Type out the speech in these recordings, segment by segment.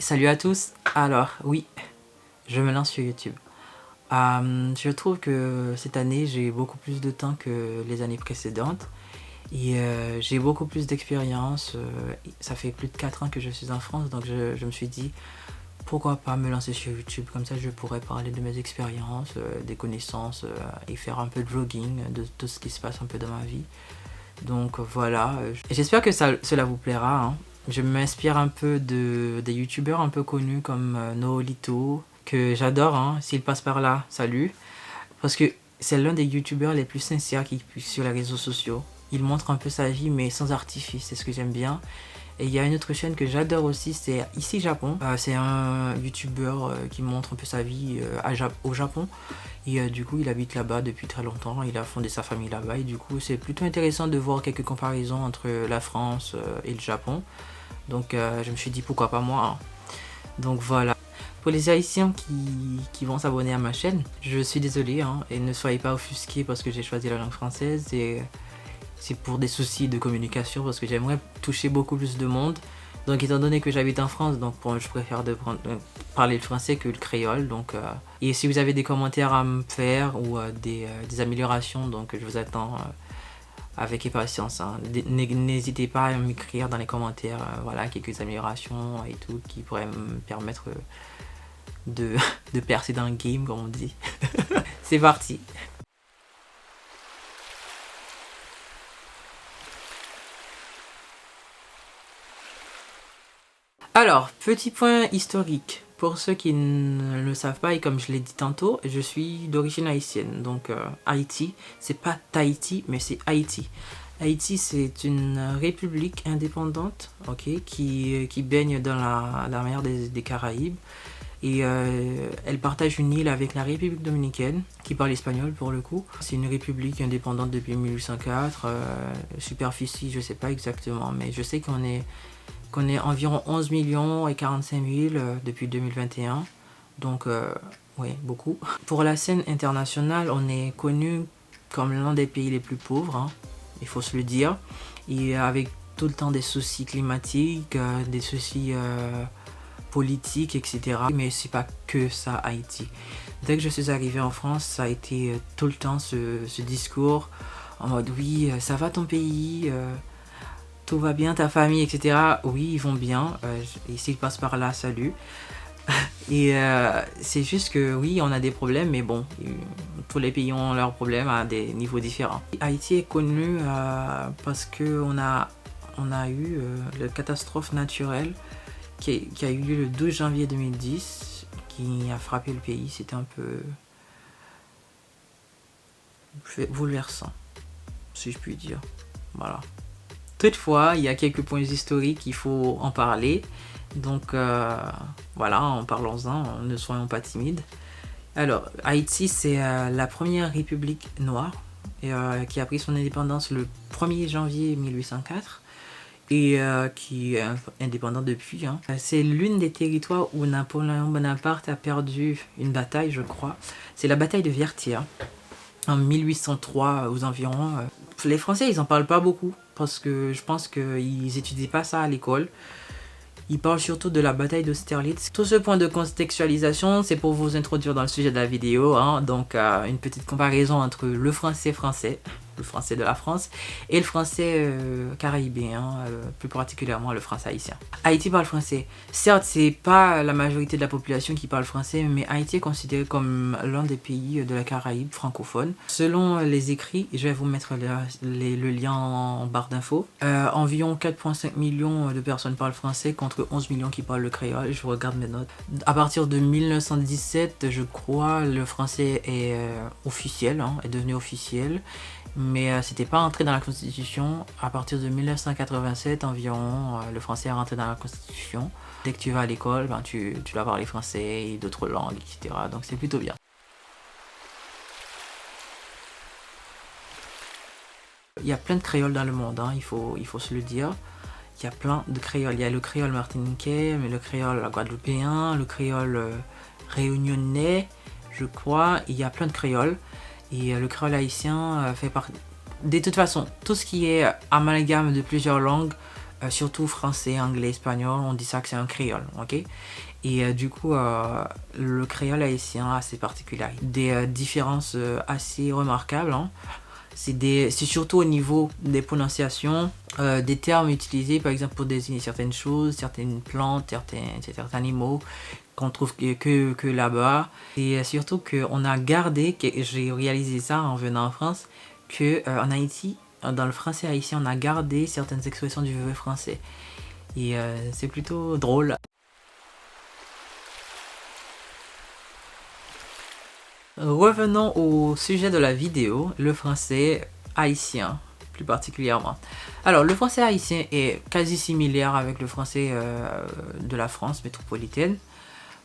Salut à tous. Alors oui, je me lance sur YouTube. Je trouve que cette année j'ai beaucoup plus de temps que les années précédentes et j'ai beaucoup plus d'expérience. Ça fait plus de 4 ans que je suis en France, donc je me suis dit pourquoi pas me lancer sur YouTube, comme ça je pourrais parler de mes expériences, des connaissances et faire un peu de vlogging de tout ce qui se passe un peu dans ma vie. Donc voilà, j'espère que cela vous plaira, hein. Je m'inspire un peu des youtubeurs un peu connus comme Noolito, que j'adore, hein. S'il passe par là, salut. Parce que c'est l'un des youtubeurs les plus sincères qui puisse sur les réseaux sociaux. Il montre un peu sa vie mais sans artifice, c'est ce que j'aime bien. Et il y a une autre chaîne que j'adore aussi, c'est Ici Japon. C'est un youtubeur qui montre un peu sa vie au Japon. Et du coup, il habite là-bas depuis très longtemps. Il a fondé sa famille là-bas. Et du coup, c'est plutôt intéressant de voir quelques comparaisons entre la France et le Japon. Donc, je me suis dit pourquoi pas moi, hein. Donc voilà. Pour les Haïtiens qui vont s'abonner à ma chaîne, je suis désolé, hein, et ne soyez pas offusqués parce que j'ai choisi la langue française. Et c'est pour des soucis de communication parce que j'aimerais toucher beaucoup plus de monde. Donc étant donné que j'habite en France, donc je préfère parler le français que le créole. Donc, et si vous avez des commentaires à me faire ou des améliorations, donc je vous attends avec impatience, hein. N'hésitez pas à m'écrire dans les commentaires voilà, quelques améliorations et tout qui pourraient me permettre de percer dans le game comme on dit. C'est parti. Alors, petit point historique. Pour ceux qui ne le savent pas, et comme je l'ai dit tantôt, je suis d'origine haïtienne. Donc, Haïti, c'est pas Tahiti, mais c'est Haïti. Haïti, c'est une république indépendante, ok, qui baigne dans la mer des Caraïbes. Et elle partage une île avec la République dominicaine, qui parle espagnol pour le coup. C'est une république indépendante depuis 1804. Superficie, je sais pas exactement, mais je sais qu'on est environ 11 millions et 45 000 depuis 2021. Donc, oui, beaucoup. Pour la scène internationale, on est connu comme l'un des pays les plus pauvres, hein, il faut se le dire. Et avec tout le temps des soucis climatiques, des soucis politiques, etc. Mais c'est pas que ça, Haïti. Dès que je suis arrivé en France, ça a été tout le temps ce discours en mode oui, ça va ton pays, tout va bien, ta famille, etc. Oui, ils vont bien. Et s'ils passent par là, salut. Et c'est juste que oui, on a des problèmes, mais bon, tous les pays ont leurs problèmes à des niveaux différents. Haïti est connu parce qu'on a eu la catastrophe naturelle qui a eu lieu le 12 janvier 2010, qui a frappé le pays. C'était un peu bouleversant, si je puis dire. Voilà. Toutefois, il y a quelques points historiques, il faut en parler. Donc voilà, en parlons-en, ne soyons pas timides. Alors, Haïti, c'est la première république noire qui a pris son indépendance le 1er janvier 1804 et qui est indépendante depuis, hein. C'est l'une des territoires où Napoléon Bonaparte a perdu une bataille, je crois. C'est la bataille de Vertières en 1803 aux environs. Les Français, ils en parlent pas beaucoup parce que je pense qu'ils étudient pas ça à l'école. Ils parlent surtout de la bataille d'Austerlitz. Tout ce point de contextualisation, c'est pour vous introduire dans le sujet de la vidéo, hein. Donc, une petite comparaison entre le français de la France, et le français caribéen, plus particulièrement le français haïtien. Haïti parle français. Certes, c'est pas la majorité de la population qui parle français, mais Haïti est considéré comme l'un des pays de la Caraïbe francophone. Selon les écrits, je vais vous mettre le lien en barre d'infos, environ 4,5 millions de personnes parlent français contre 11 millions qui parlent le créole. Je regarde mes notes. À partir de 1917, je crois, le français est officiel, hein, est devenu officiel. Mais c'était pas entré dans la Constitution. À partir de 1987 environ, le français est rentré dans la Constitution. Dès que tu vas à l'école, ben, tu dois parler français et d'autres langues, etc. Donc c'est plutôt bien. Il y a plein de créoles dans le monde, hein, il faut se le dire. Il y a plein de créoles. Il y a le créole martiniquais, mais le créole guadeloupéen, le créole réunionnais, je crois. Il y a plein de créoles. Et le créole haïtien fait partie. De toute façon, tout ce qui est amalgame de plusieurs langues surtout français, anglais, espagnol, on dit ça que c'est un créole, ok? Et du coup, le créole haïtien a ses particularités, des différences assez remarquables, hein. C'est surtout au niveau des prononciations, des termes utilisés par exemple pour désigner certaines choses, certaines plantes, certains animaux qu'on trouve que là-bas. Et surtout qu'on a gardé, que j'ai réalisé ça en venant en France, que en Haïti, dans le français haïtien, on a gardé certaines expressions du vieux français. Et c'est plutôt drôle. Revenons au sujet de la vidéo, le français haïtien plus particulièrement. Alors le français haïtien est quasi similaire avec le français de la France métropolitaine.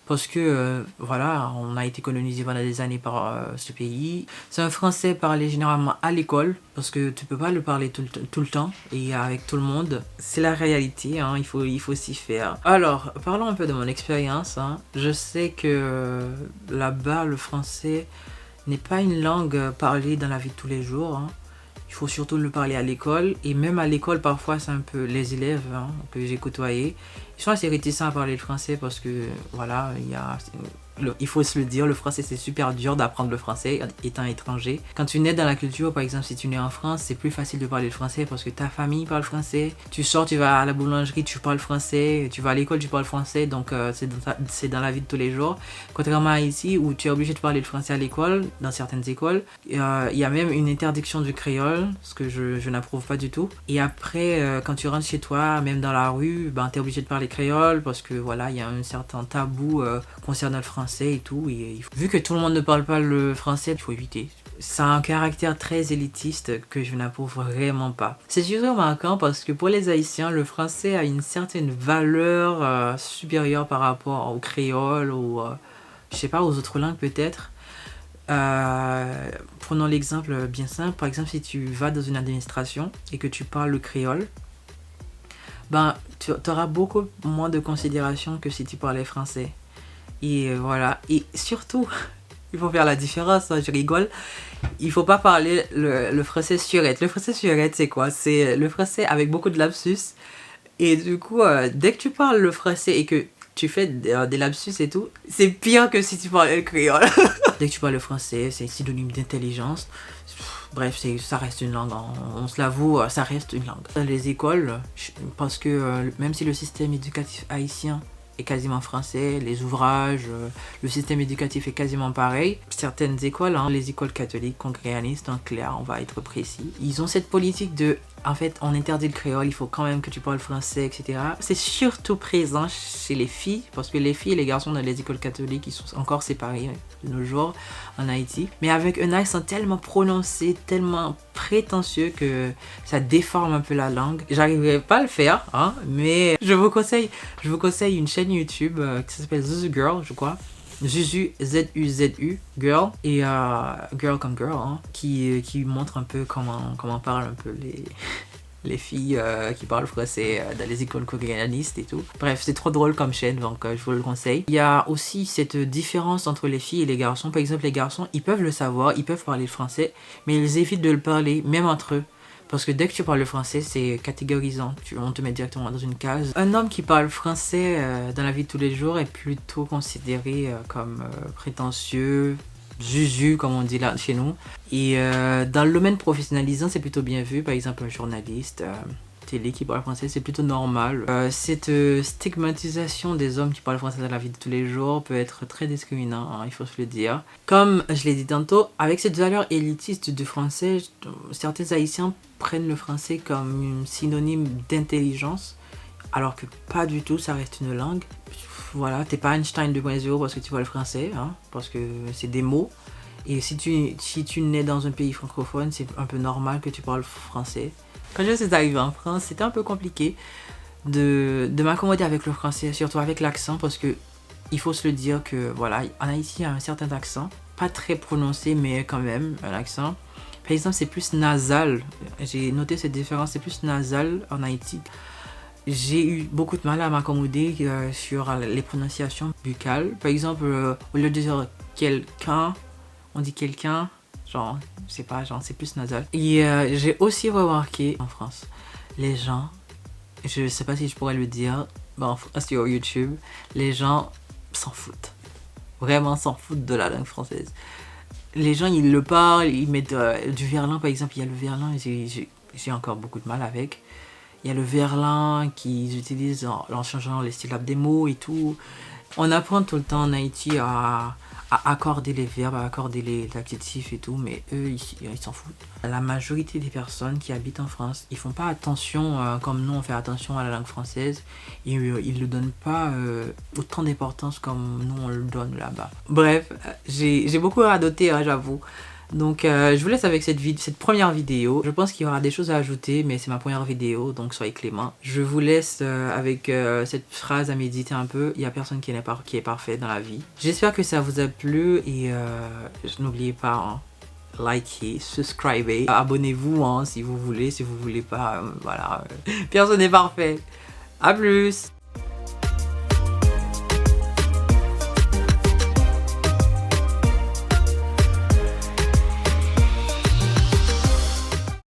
Parce que, voilà, on a été colonisé pendant des années par ce pays. C'est un français parlé généralement à l'école, parce que tu peux pas le parler tout le temps et avec tout le monde. C'est la réalité, hein, il faut s'y faire. Alors, parlons un peu de mon expérience, hein. Je sais que là-bas, le français n'est pas une langue parlée dans la vie de tous les jours, hein. Il faut surtout le parler à l'école. Et même à l'école, parfois, c'est un peu les élèves, hein, que j'ai côtoyés. Ils sont assez réticents à parler le français parce que, voilà, il faut se le dire, le français c'est super dur d'apprendre le français étant étranger. Quand tu nais dans la culture, par exemple, si tu nais en France, c'est plus facile de parler le français parce que ta famille parle français. Tu sors, tu vas à la boulangerie, tu parles français. Tu vas à l'école, tu parles français. Donc, c'est dans la vie de tous les jours. Contrairement à ici, où tu es obligé de parler le français à l'école, dans certaines écoles, il y a même une interdiction du créole, ce que je n'approuve pas du tout. Et après, quand tu rentres chez toi, même dans la rue, ben, tu es obligé de parler créole parce que voilà, il y a un certain tabou concernant le français et tout. Et vu que tout le monde ne parle pas le français, il faut éviter. Ça a un caractère très élitiste que je n'approuve vraiment pas. C'est surtout marquant parce que pour les Haïtiens, le français a une certaine valeur supérieure par rapport au créole ou je sais pas, aux autres langues peut-être. Prenons l'exemple bien simple. Par exemple, si tu vas dans une administration et que tu parles le créole, ben, tu auras beaucoup moins de considération que si tu parlais français. Et voilà. Et surtout, il faut faire la différence, hein, je rigole. Il faut pas parler le français surette. Le français surette, c'est quoi? C'est le français avec beaucoup de lapsus. Et du coup, dès que tu parles le français et que tu fais des lapsus et tout, c'est pire que si tu parlais le créole. Dès que tu parles le français, c'est synonyme d'intelligence. Bref, ça reste une langue, on se l'avoue, ça reste une langue. Dans les écoles, parce que même si le système éducatif haïtien est quasiment français, les ouvrages, le système éducatif est quasiment pareil. Certaines écoles, hein, les écoles catholiques, congréganistes, en clair, on va être précis, ils ont cette politique de, en fait, on interdit le créole, il faut quand même que tu parles français, etc. C'est surtout présent chez les filles, parce que les filles et les garçons dans les écoles catholiques, ils sont encore séparés de nos jours en Haïti, mais avec un accent tellement prononcé, tellement prétentieux que ça déforme un peu la langue. J'arriverai pas à le faire, hein, mais je vous conseille une chaîne YouTube qui s'appelle Zuzu Girl, je crois. Zuzu, Z-U-Z-U, Girl, et Girl comme Girl, hein, qui montre un peu comment parlent un peu les filles qui parlent français dans les écoles congréganistes et tout. Bref, c'est trop drôle comme chaîne, donc je vous le conseille. Il y a aussi cette différence entre les filles et les garçons. Par exemple, les garçons, ils peuvent le savoir, ils peuvent parler le français, mais ils évitent de le parler, même entre eux. Parce que dès que tu parles le français, c'est catégorisant. On te met directement dans une case. Un homme qui parle français dans la vie de tous les jours est plutôt considéré comme prétentieux, zuzu, comme on dit là chez nous. Et dans le domaine professionnalisant, c'est plutôt bien vu. Par exemple, un journaliste télé qui parle français, c'est plutôt normal. Cette stigmatisation des hommes qui parlent français dans la vie de tous les jours peut être très discriminant, hein, il faut se le dire. Comme je l'ai dit tantôt, avec cette valeur élitiste du français, certains Haïtiens prennent le français comme un synonyme d'intelligence, alors que pas du tout, ça reste une langue. Voilà, t'es pas Einstein 2.0 parce que tu parles français, hein, parce que c'est des mots. Et si tu nais dans un pays francophone, c'est un peu normal que tu parles français. Quand je suis arrivée en France, c'était un peu compliqué de m'accommoder avec le français, surtout avec l'accent, parce que il faut se le dire que voilà, en Haïti, il y a un certain accent, pas très prononcé, mais quand même un accent. Par exemple, c'est plus nasal. J'ai noté cette différence, c'est plus nasal en Haïti. J'ai eu beaucoup de mal à m'accommoder sur les prononciations buccales. Par exemple, au lieu de dire quelqu'un, on dit quelqu'un. Genre, je sais pas, genre c'est plus nasal. Et j'ai aussi remarqué en France, les gens je sais pas si je pourrais le dire, bon, sur YouTube, les gens s'en foutent. Vraiment s'en foutent de la langue française. Les gens, ils le parlent, ils mettent du verlan, par exemple. Il y a le verlan, j'ai encore beaucoup de mal avec. Il y a le verlan qu'ils utilisent en changeant les syllabes des mots et tout. On apprend tout le temps en Haïti à accorder les verbes, à accorder les adjectifs et tout, mais eux, ils s'en foutent. La majorité des personnes qui habitent en France, ils font pas attention, comme nous, on fait attention à la langue française. Ils ne le donnent pas autant d'importance comme nous, on le donne là-bas. Bref, j'ai beaucoup radoté, hein, j'avoue. Donc je vous laisse avec cette première vidéo. Je pense qu'il y aura des choses à ajouter, mais c'est ma première vidéo, donc soyez clément. Je vous laisse avec cette phrase à méditer un peu. Il n'y a personne qui est parfait dans la vie. J'espère que ça vous a plu et n'oubliez pas, hein, likez, subscribez, abonnez-vous, hein, si vous voulez pas, voilà. Personne n'est parfait. À plus.